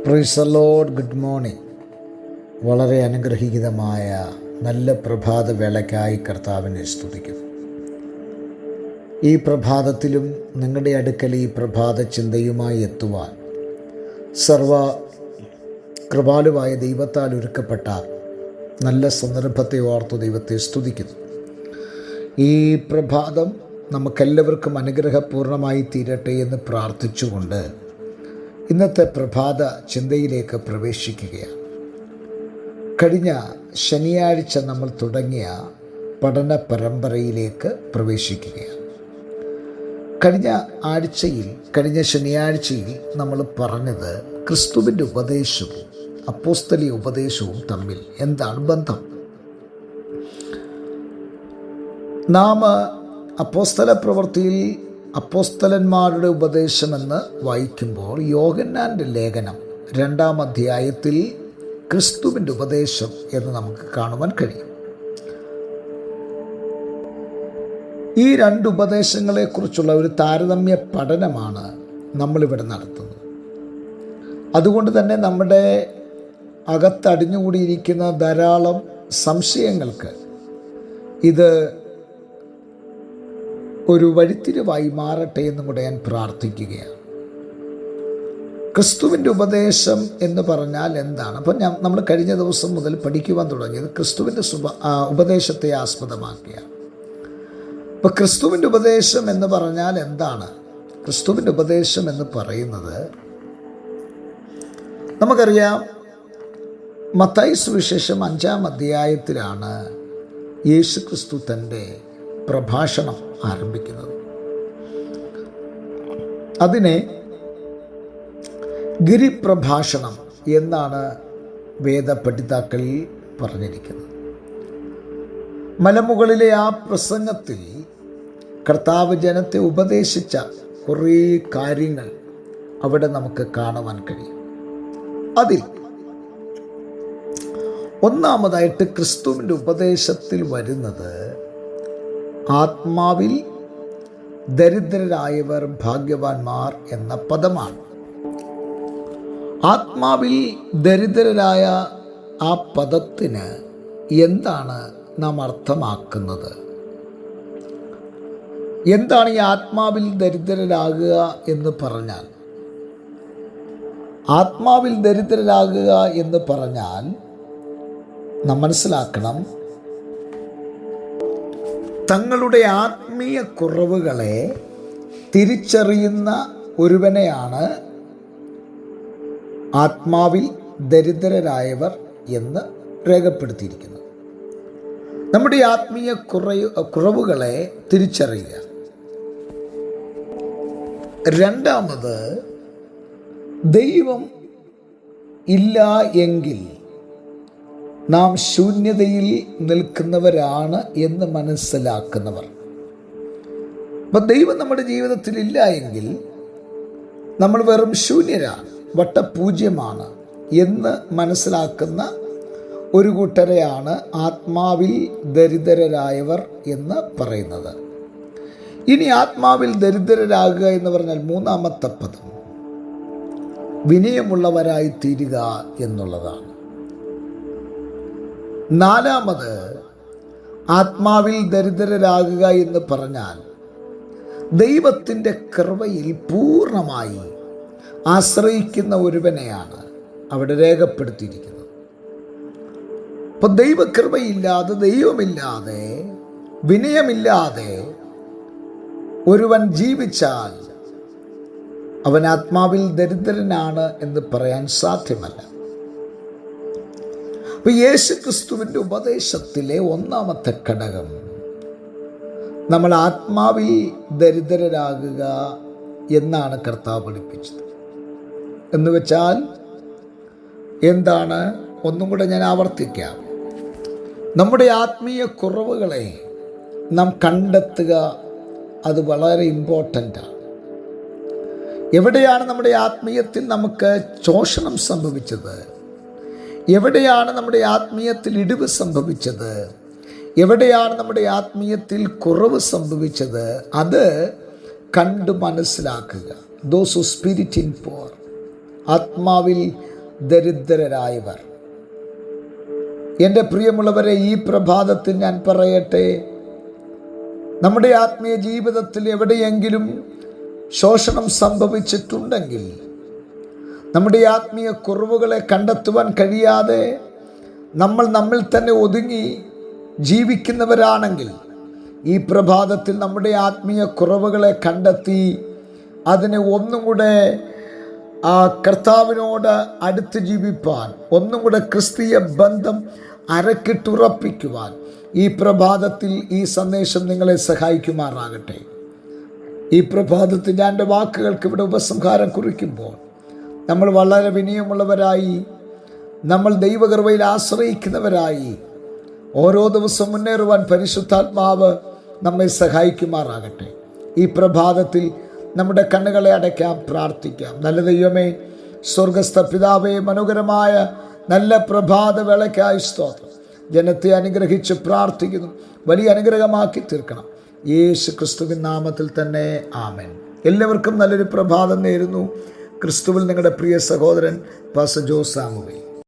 Praise the Lord. Good morning. വളരെ അനുഗ്രഹീതമായ നല്ല പ്രഭാത വേളയ്ക്കായി കർത്താവിനെ സ്തുതിക്കുന്നു. ഈ പ്രഭാതത്തിലും നിങ്ങളുടെ അടുക്കൽ ഈ പ്രഭാത ചിന്തയുമായി എത്തുവാൻ സർവ കൃപാലുവായ ദൈവത്താൽ ഒരുക്കപ്പെട്ട നല്ല സന്ദർഭത്തെ ഓർത്തു ദൈവത്തെ സ്തുതിക്കുന്നു. ഈ പ്രഭാതം നമുക്കെല്ലാവർക്കും അനുഗ്രഹപൂർണമായി തീരട്ടെ എന്ന് പ്രാർത്ഥിച്ചുകൊണ്ട് ഇന്നത്തെ പ്രഭാത ചിന്തയിലേക്ക് പ്രവേശിക്കുകയാണ്. കഴിഞ്ഞ ശനിയാഴ്ച നമ്മൾ തുടങ്ങിയ പഠന പരമ്പരയിലേക്ക് പ്രവേശിക്കുകയാണ്. കഴിഞ്ഞ ശനിയാഴ്ചയിൽ നമ്മൾ പറഞ്ഞത് ക്രിസ്തുവിൻ്റെ ഉപദേശവും അപ്പോസ്തലിക ഉപദേശവും തമ്മിൽ എന്താണ് ബന്ധം. നാം അപ്പോസ്തല പ്രവൃത്തിയിൽ അപ്പോസ്തലന്മാരുടെ ഉപദേശമെന്ന് വായിക്കുമ്പോൾ യോഹന്നാൻ്റെ ലേഖനം 2-ാം അധ്യായത്തിൽ ക്രിസ്തുവിൻ്റെ ഉപദേശം എന്ന് നമുക്ക് കാണുവാൻ കഴിയും. ഈ രണ്ട് ഉപദേശങ്ങളെക്കുറിച്ചുള്ള ഒരു താരതമ്യ പഠനമാണ് നമ്മളിവിടെ നടത്തുന്നത്. അതുകൊണ്ട് തന്നെ നമ്മുടെ അകത്തടിഞ്ഞുകൂടിയിരിക്കുന്ന ധാരാളം സംശയങ്ങൾക്ക് ഇത് ഒരു വഴിത്തിരിവായി മാറട്ടെ എന്നും കൂടെ ഞാൻ പ്രാർത്ഥിക്കുകയാണ്. ക്രിസ്തുവിൻ്റെ ഉപദേശം എന്ന് പറഞ്ഞാൽ എന്താണ്? അപ്പം നമ്മൾ കഴിഞ്ഞ ദിവസം മുതൽ പഠിക്കുവാൻ തുടങ്ങിയത് ക്രിസ്തുവിൻ്റെ ഉപദേശത്തെ ആസ്പദമാക്കിയാണ്. അപ്പോൾ ക്രിസ്തുവിൻ്റെ ഉപദേശം എന്ന് പറഞ്ഞാൽ എന്താണ്? ക്രിസ്തുവിൻ്റെ ഉപദേശം എന്ന് പറയുന്നത് നമുക്കറിയാം, മത്തായി സുവിശേഷം 5-ാം അധ്യായത്തിലാണ് യേശു ക്രിസ്തു തൻ്റെ പ്രഭാഷണം ആരംഭിക്കുന്നത്. അതിനെ ഗിരിപ്രഭാഷണം എന്നാണ് വേദപണ്ഡിതാക്കളിൽ പറഞ്ഞിരിക്കുന്നത്. മലമുകളിലെ ആ പ്രസംഗത്തിൽ കർത്താവ് ജനത്തെ ഉപദേശിച്ച കുറേ കാര്യങ്ങൾ അവിടെ നമുക്ക് കാണുവാൻ കഴിയും. അതിൽ ഒന്നാമതായിട്ട് ക്രിസ്തുവിൻ്റെ ഉപദേശത്തിൽ വരുന്നത് ആത്മാവിൽ ദരിദ്രരായവർ ഭാഗ്യവാന്മാർ എന്ന പദമാണ്. ആത്മാവിൽ ദരിദ്രരായ ആ പദത്തിന് എന്താണ് നാം അർത്ഥമാക്കുന്നത്? എന്താണ് ഈ ആത്മാവിൽ ദരിദ്രരാകുക എന്ന് പറഞ്ഞാൽ? ആത്മാവിൽ ദരിദ്രരാകുക എന്ന് പറഞ്ഞാൽ നാം മനസ്സിലാക്കണം, തങ്ങളുടെ ആത്മീയ കുറവുകളെ തിരിച്ചറിയുന്ന ഒരുവനെയാണ് ആത്മാവിൽ ദരിദ്രരായവർ എന്ന് രേഖപ്പെടുത്തിയിരിക്കുന്നത്. നമ്മുടെ ആത്മീയ കുറവുകളെ തിരിച്ചറിയുക. രണ്ടാമത്, ദൈവം ഇല്ല എങ്കിൽ നാം ശൂന്യതയിൽ നിൽക്കുന്നവരാണ് എന്ന് മനസ്സിലാക്കുന്നവർ. അപ്പം ദൈവം നമ്മുടെ ജീവിതത്തിൽ ഇല്ല എങ്കിൽ നമ്മൾ വെറും ശൂന്യരാണ്, വട്ടപൂജ്യമാണ് എന്ന് മനസ്സിലാക്കുന്ന ഒരു കൂട്ടരെയാണ് ആത്മാവിൽ ദരിദ്രരായവർ എന്ന് പറയുന്നത്. ഇനി ആത്മാവിൽ ദരിദ്രരാകുക എന്ന് പറഞ്ഞാൽ മൂന്നാമത്തെ പദം വിനയമുള്ളവരായി തീരുക എന്നുള്ളതാണ്. നാലാമത്, ആത്മാവിൽ ദരിദ്രരാകുക എന്ന് പറഞ്ഞാൽ ദൈവത്തിൻ്റെ കൃപയിൽ പൂർണ്ണമായി ആശ്രയിക്കുന്ന ഒരുവനെയാണ് അവിടെ രേഖപ്പെടുത്തിയിരിക്കുന്നത്. അപ്പോൾ ദൈവകൃപയില്ലാതെ, ദൈവമില്ലാതെ, വിനയമില്ലാതെ ഒരുവൻ ജീവിച്ചാൽ അവൻ ആത്മാവിൽ ദരിദ്രനാണ് എന്ന് പറയാൻ സാധ്യമല്ല. അപ്പോൾ യേശു ക്രിസ്തുവിൻ്റെ ഉപദേശത്തിലെ ഒന്നാമത്തെ ഘടകം നമ്മൾ ആത്മാവിൽ ദരിദ്രരാകുക എന്നാണ് കർത്താവ് പഠിപ്പിച്ചത്. എന്ന് വെച്ചാൽ എന്താണ്? ഒന്നും കൂടെ ഞാൻ ആവർത്തിക്കാം. നമ്മുടെ ആത്മീയ കുറവുകളെ നാം കണ്ടെത്തുക, അത് വളരെ ഇമ്പോർട്ടൻ്റാണ്. എവിടെയാണ് നമ്മുടെ ആത്മീയത്തിൽ നമുക്ക് ശോഷണം സംഭവിച്ചത്? എവിടെയാണ് നമ്മുടെ ആത്മീയത്തിൽ ഇടിവ് സംഭവിച്ചത്? എവിടെയാണ് നമ്മുടെ ആത്മീയത്തിൽ കുറവ് സംഭവിച്ചത്? അത് കണ്ടു മനസ്സിലാക്കുക. ദോസ് ഹു സ്പിരിറ്റ് ഇൻ പോർ, ആത്മാവിൽ ദരിദ്രരായവർ. എൻ്റെ പ്രിയമുള്ളവരെ, ഈ പ്രഭാതത്തിൽ ഞാൻ പറയട്ടെ, നമ്മുടെ ആത്മീയ ജീവിതത്തിൽ എവിടെയെങ്കിലും ശോഷണം സംഭവിച്ചിട്ടുണ്ടെങ്കിൽ, നമ്മുടെ ആത്മീയ കുറവുകളെ കണ്ടെത്തുവാൻ കഴിയാതെ നമ്മൾ നമ്മിൽ തന്നെ ഒതുങ്ങി ജീവിക്കുന്നവരാണെങ്കിൽ, ഈ പ്രഭാതത്തിൽ നമ്മുടെ ആത്മീയ കുറവുകളെ കണ്ടെത്തി അതിനെ ഒന്നും കൂടെ കർത്താവിനോട് അടുത്ത് ജീവിപ്പാൻ, ഒന്നും കൂടെ ക്രിസ്തീയ ബന്ധം അരക്കിട്ടുറപ്പിക്കുവാൻ ഈ പ്രഭാതത്തിൽ ഈ സന്ദേശം നിങ്ങളെ സഹായിക്കുമാറാകട്ടെ. ഈ പ്രഭാതത്തിൽ ഞാൻ എൻ്റെ വാക്കുകൾക്ക് ഇവിടെ ഉപസംഹാരം കുറിക്കുമ്പോൾ നമ്മൾ വളരെ വിനയമുള്ളവരായി, നമ്മൾ ദൈവകൃപയിൽ ആശ്രയിക്കുന്നവരായി ഓരോ ദിവസം മുന്നേറുവാൻ പരിശുദ്ധാത്മാവ് നമ്മെ സഹായിക്കുമാറാകട്ടെ. ഈ പ്രഭാതത്തിൽ നമ്മുടെ കണ്ണുകളെ അടയ്ക്കാം, പ്രാർത്ഥിക്കാം. നല്ല ദൈവമേ, സ്വർഗസ്ഥ പിതാവേ, മനോഹരമായ നല്ല പ്രഭാത വേളയ്ക്കായി സ്തോത്രം. ജനത്തെ അനുഗ്രഹിച്ച് പ്രാർത്ഥിക്കുന്നു, വലിയ അനുഗ്രഹമാക്കി തീർക്കണം. യേശു ക്രിസ്തുവിൻ നാമത്തിൽ തന്നെ ആമേൻ. എല്ലാവർക്കും നല്ലൊരു പ്രഭാതം നേരുന്നു. ക്രിസ്തുവിൽ നിങ്ങളുടെ പ്രിയ സഹോദരൻ പാസ്റ്റർ ജോസ് സാമുവേൽ.